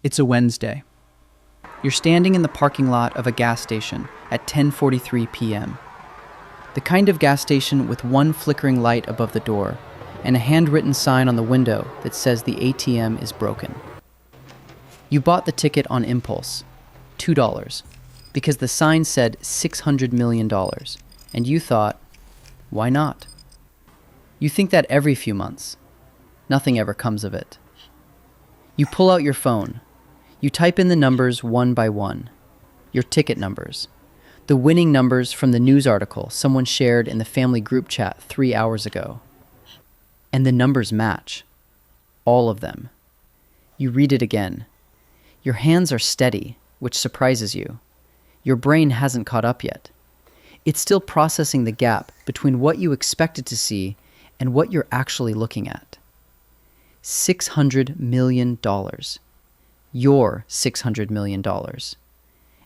It's a Wednesday. You're standing in the parking lot of a gas station at 10:43 p.m. The kind of gas station with one flickering light above the door and a handwritten sign on the window that says the ATM is broken. You bought the ticket on impulse, $2, because the sign said $600 million, and you thought, why not? You think that every few months. Nothing ever comes of it. You pull out your phone. You type in the numbers one by one, your ticket numbers, the winning numbers from the news article someone shared in the family group chat 3 hours ago. And the numbers match. All of them. You read it again. Your hands are steady, which surprises you. Your brain hasn't caught up yet. It's still processing the gap between what you expected to see and what you're actually looking at. $600 million. Your $600 million.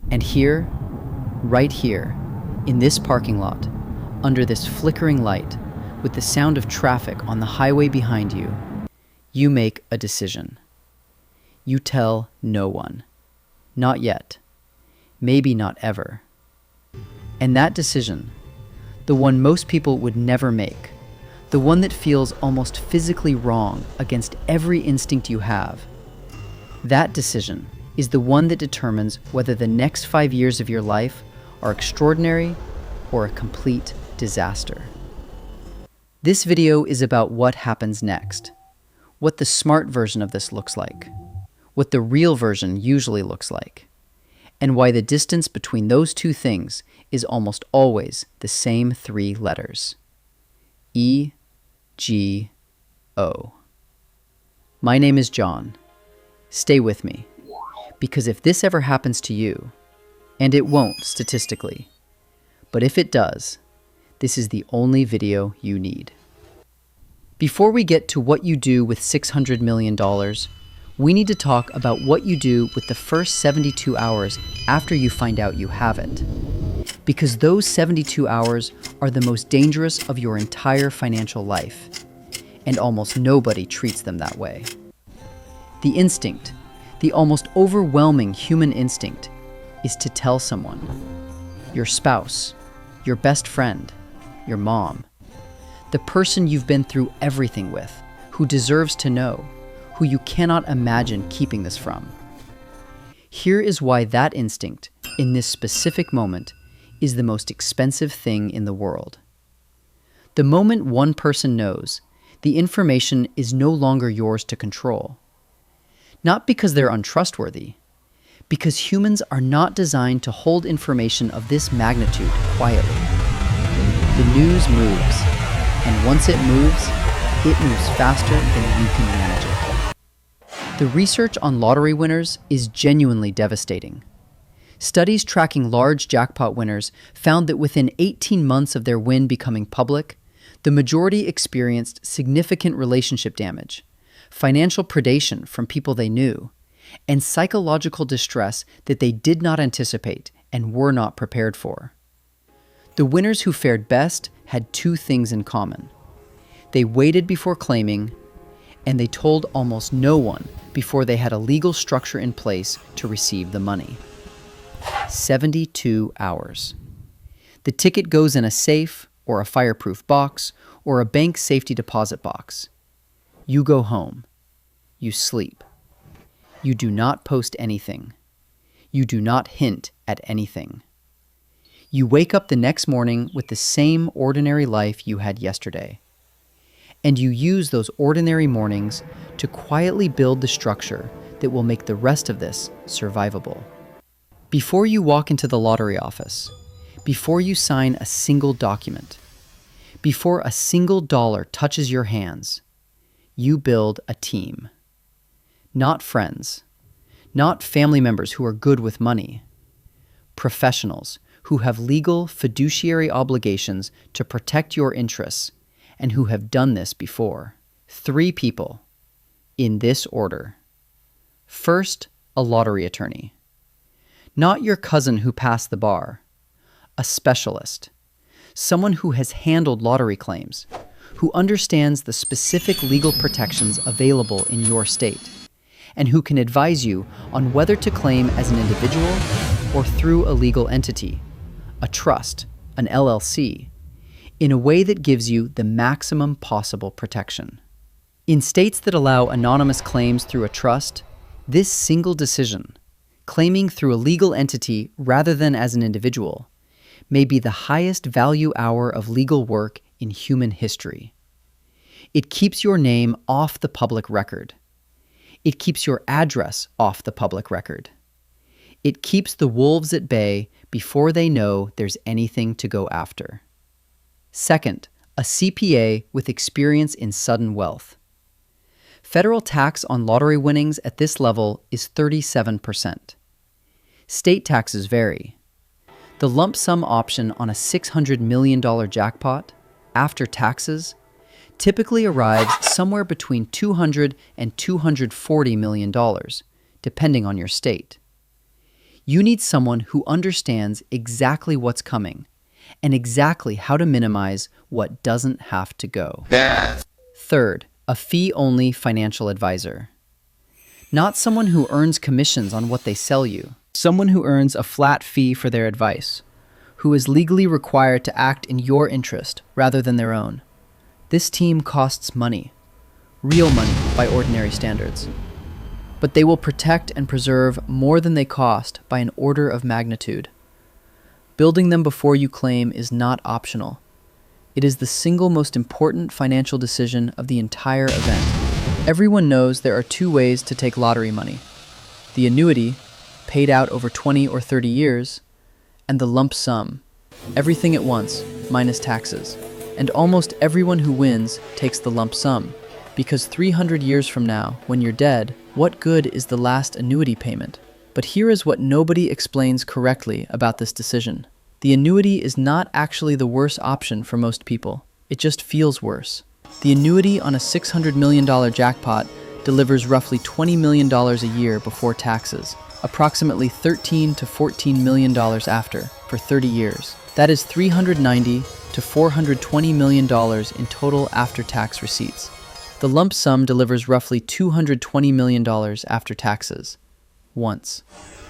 And here, right here, in this parking lot, under this flickering light, with the sound of traffic on the highway behind you, you make a decision. You tell no one. Not yet. Maybe not ever. And that decision, the one most people would never make, the one that feels almost physically wrong against every instinct you have, that decision is the one that determines whether the next 5 years of your life are extraordinary or a complete disaster. This video is about what happens next, what the smart version of this looks like, what the real version usually looks like, and why the distance between those two things is almost always the same 3 letters. E-G-O. My name is John. Stay with me, because if this ever happens to you, and it won't statistically, but if it does, this is the only video you need. Before we get to what you do with $600 million, we need to talk about what you do with the first 72 hours after you find out you have it. Because those 72 hours are the most dangerous of your entire financial life, and almost nobody treats them that way. The instinct, the almost overwhelming human instinct, is to tell someone. Your spouse, your best friend, your mom, the person you've been through everything with, who deserves to know, who you cannot imagine keeping this from. Here is why that instinct, in this specific moment, is the most expensive thing in the world. The moment one person knows, the information is no longer yours to control. Not because they're untrustworthy, because humans are not designed to hold information of this magnitude quietly. The news moves, and once it moves faster than you can manage it. The research on lottery winners is genuinely devastating. Studies tracking large jackpot winners found that within 18 months of their win becoming public, the majority experienced significant relationship damage, financial predation from people they knew, and psychological distress that they did not anticipate and were not prepared for. The winners who fared best had 2 things in common. They waited before claiming, and they told almost no one before they had a legal structure in place to receive the money. 72 hours. The ticket goes in a safe, or a fireproof box, or a bank safety deposit box. You go home. You sleep. You do not post anything. You do not hint at anything. You wake up the next morning with the same ordinary life you had yesterday. And you use those ordinary mornings to quietly build the structure that will make the rest of this survivable. Before you walk into the lottery office, before you sign a single document, before a single dollar touches your hands, you build a team. Not friends, not family members who are good with money, professionals who have legal fiduciary obligations to protect your interests and who have done this before. 3 people, in this order. First, a lottery attorney. Not your cousin who passed the bar, a specialist, someone who has handled lottery claims, who understands the specific legal protections available in your state, and who can advise you on whether to claim as an individual or through a legal entity, a trust, an LLC, in a way that gives you the maximum possible protection. In states that allow anonymous claims through a trust, this single decision, claiming through a legal entity rather than as an individual, may be the highest value hour of legal work in human history. It keeps your name off the public record. It keeps your address off the public record. It keeps the wolves at bay before they know there's anything to go after. Second, a CPA with experience in sudden wealth. Federal tax on lottery winnings at this level is 37%. State taxes vary. The lump sum option on a $600 million jackpot, after taxes, typically arrives somewhere between $200 and $240 million, depending on your state. You need someone who understands exactly what's coming and exactly how to minimize what doesn't have to go. Third, a fee-only financial advisor. Not someone who earns commissions on what they sell you. Someone who earns a flat fee for their advice, who is legally required to act in your interest rather than their own. This team costs money, real money by ordinary standards. But they will protect and preserve more than they cost by an order of magnitude. Building them before you claim is not optional. It is the single most important financial decision of the entire event. Everyone knows there are two ways to take lottery money: the annuity, paid out over 20 or 30 years, and the lump sum, everything at once, minus taxes. And almost everyone who wins takes the lump sum, because 300 years from now, when you're dead, what good is the last annuity payment? But here is what nobody explains correctly about this decision. The annuity is not actually the worse option for most people. It just feels worse. The annuity on a $600 million jackpot delivers roughly $20 million a year before taxes, approximately $13 to $14 million after, for 30 years. That is $390 to $420 million in total after-tax receipts. The lump sum delivers roughly $220 million after taxes, once.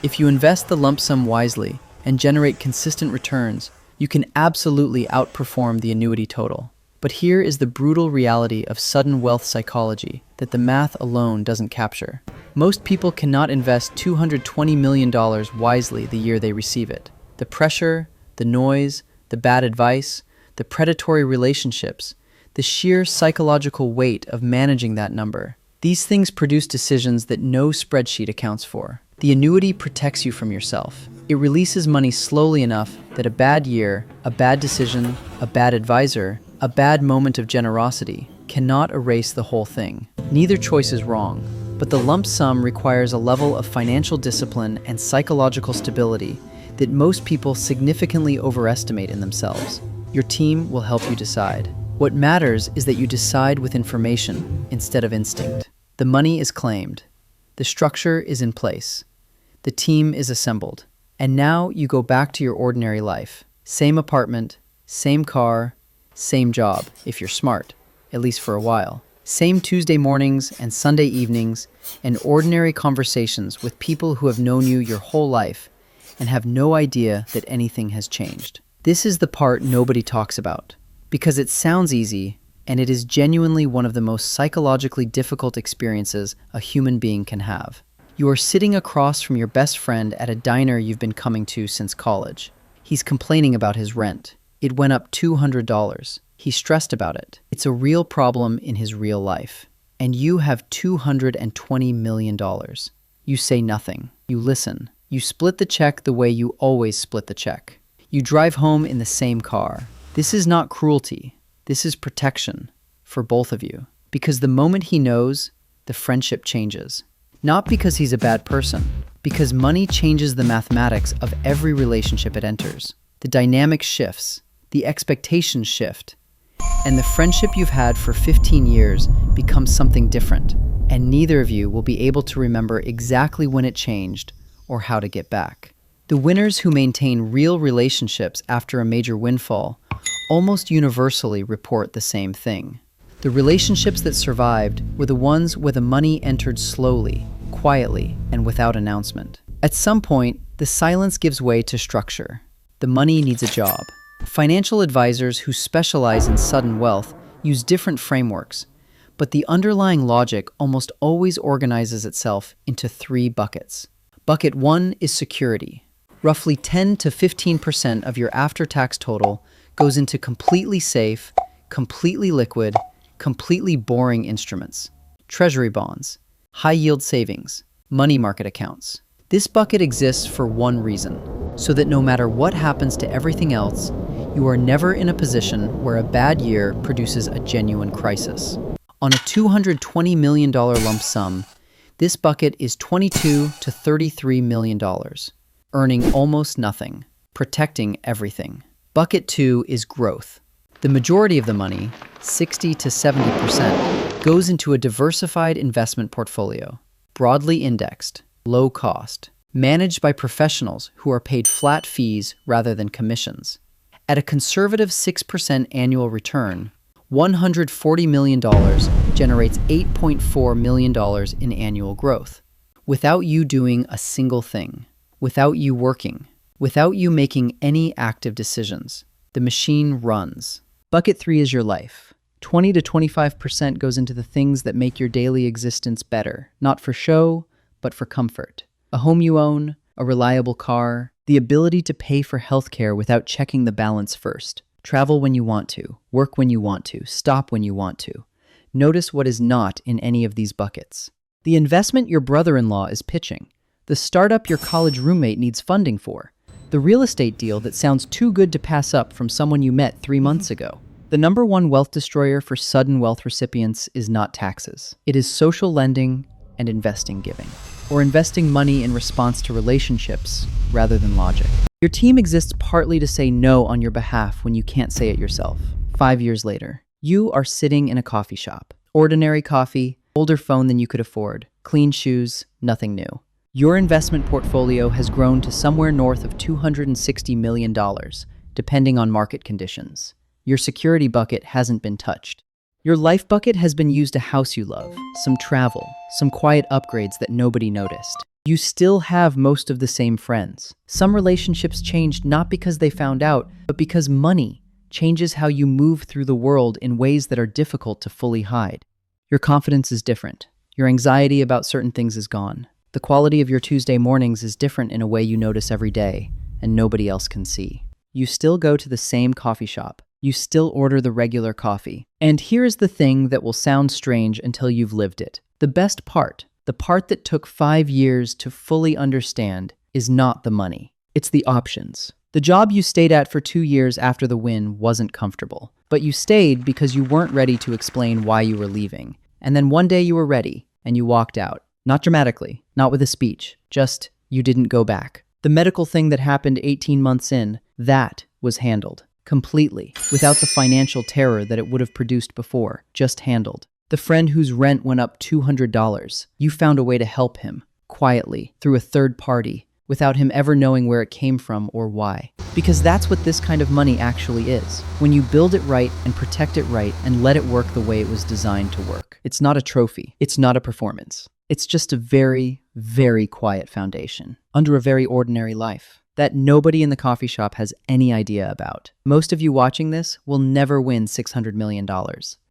If you invest the lump sum wisely and generate consistent returns, you can absolutely outperform the annuity total. But here is the brutal reality of sudden wealth psychology that the math alone doesn't capture. Most people cannot invest $220 million wisely the year they receive it. The pressure, the noise, the bad advice, the predatory relationships, the sheer psychological weight of managing that number. These things produce decisions that no spreadsheet accounts for. The annuity protects you from yourself. It releases money slowly enough that a bad year, a bad decision, a bad advisor, a bad moment of generosity cannot erase the whole thing. Neither choice is wrong, but the lump sum requires a level of financial discipline and psychological stability that most people significantly overestimate in themselves. Your team will help you decide. What matters is that you decide with information instead of instinct. The money is claimed. The structure is in place. The team is assembled. And now you go back to your ordinary life. Same apartment, same car, same job, if you're smart, at least for a while. Same Tuesday mornings and Sunday evenings, and ordinary conversations with people who have known you your whole life and have no idea that anything has changed. This is the part nobody talks about, because it sounds easy, and it is genuinely one of the most psychologically difficult experiences a human being can have. You are sitting across from your best friend at a diner you've been coming to since college. He's complaining about his rent. It went up $200. He's stressed about it. It's a real problem in his real life. And you have $220 million. You say nothing. You listen. You split the check the way you always split the check. You drive home in the same car. This is not cruelty. This is protection for both of you. Because the moment he knows, the friendship changes. Not because he's a bad person, because money changes the mathematics of every relationship it enters. The dynamic shifts, the expectations shift, and the friendship you've had for 15 years becomes something different, and neither of you will be able to remember exactly when it changed or how to get back. The winners who maintain real relationships after a major windfall almost universally report the same thing. The relationships that survived were the ones where the money entered slowly, quietly and without announcement. At some point, the silence gives way to structure. The money needs a job. Financial advisors who specialize in sudden wealth use different frameworks, but the underlying logic almost always organizes itself into 3 buckets. Bucket 1 is security. Roughly 10 to 15% of your after-tax total goes into completely safe, completely liquid, completely boring instruments. Treasury bonds, high-yield savings, money market accounts. This bucket exists for one reason, so that no matter what happens to everything else, you are never in a position where a bad year produces a genuine crisis. On a $220 million lump sum, this bucket is $22 to $33 million, earning almost nothing, protecting everything. Bucket 2 is growth. The majority of the money, 60 to 70%, goes into a diversified investment portfolio, broadly indexed, low cost, managed by professionals who are paid flat fees rather than commissions. At a conservative 6% annual return, $140 million generates $8.4 million in annual growth. Without you doing a single thing, without you working, without you making any active decisions, the machine runs. Bucket 3 is your life. 20 to 25% goes into the things that make your daily existence better, not for show, but for comfort. A home you own, a reliable car, the ability to pay for healthcare without checking the balance first. Travel when you want to, work when you want to, stop when you want to. Notice what is not in any of these buckets. The investment your brother-in-law is pitching, the startup your college roommate needs funding for, the real estate deal that sounds too good to pass up from someone you met 3 months ago. The number one wealth destroyer for sudden wealth recipients is not taxes. It is social lending and investing giving, or investing money in response to relationships rather than logic. Your team exists partly to say no on your behalf when you can't say it yourself. 5 years later, you are sitting in a coffee shop. Ordinary coffee, older phone than you could afford, clean shoes, nothing new. Your investment portfolio has grown to somewhere north of $260 million, depending on market conditions. Your security bucket hasn't been touched. Your life bucket has been used a house you love, some travel, some quiet upgrades that nobody noticed. You still have most of the same friends. Some relationships changed not because they found out, but because money changes how you move through the world in ways that are difficult to fully hide. Your confidence is different. Your anxiety about certain things is gone. The quality of your Tuesday mornings is different in a way you notice every day, and nobody else can see. You still go to the same coffee shop. You still order the regular coffee. And here's the thing that will sound strange until you've lived it. The best part, the part that took 5 years to fully understand, is not the money. It's the options. The job you stayed at for 2 years after the win wasn't comfortable, but you stayed because you weren't ready to explain why you were leaving. And then one day you were ready, and you walked out. Not dramatically, not with a speech, just you didn't go back. The medical thing that happened 18 months in, that was handled. Completely, without the financial terror that it would have produced before, just handled. The friend whose rent went up $200, you found a way to help him, quietly, through a third party, without him ever knowing where it came from or why. Because that's what this kind of money actually is. When you build it right and protect it right and let it work the way it was designed to work. It's not a trophy. It's not a performance. It's just a very, very quiet foundation, under a very ordinary life, that nobody in the coffee shop has any idea about. Most of you watching this will never win $600 million.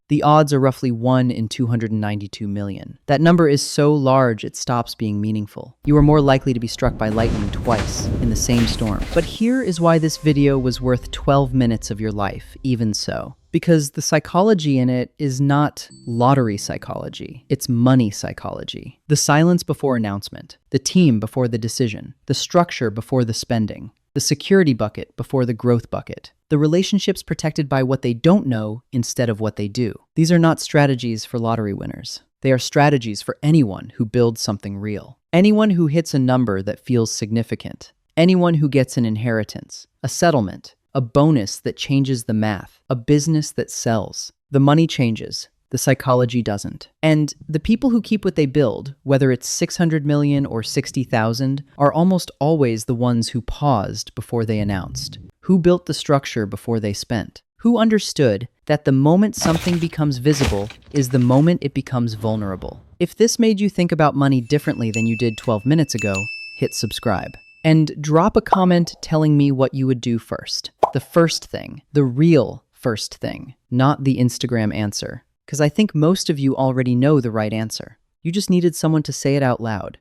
The odds are roughly 1 in 292 million. That number is so large it stops being meaningful. You are more likely to be struck by lightning twice in the same storm. But here is why this video was worth 12 minutes of your life, even so. Because the psychology in it is not lottery psychology, it's money psychology. The silence before announcement, the team before the decision, the structure before the spending, the security bucket before the growth bucket, the relationships protected by what they don't know instead of what they do. These are not strategies for lottery winners. They are strategies for anyone who builds something real. Anyone who hits a number that feels significant. Anyone who gets an inheritance, a settlement, a bonus that changes the math, a business that sells. The money changes, the psychology doesn't. And the people who keep what they build, whether it's 600 million or 60,000, are almost always the ones who paused before they announced. Who built the structure before they spent? Who understood that the moment something becomes visible is the moment it becomes vulnerable. If this made you think about money differently than you did 12 minutes ago, hit subscribe. And drop a comment telling me what you would do first. The first thing, the real first thing, not the Instagram answer. Because I think most of you already know the right answer. You just needed someone to say it out loud.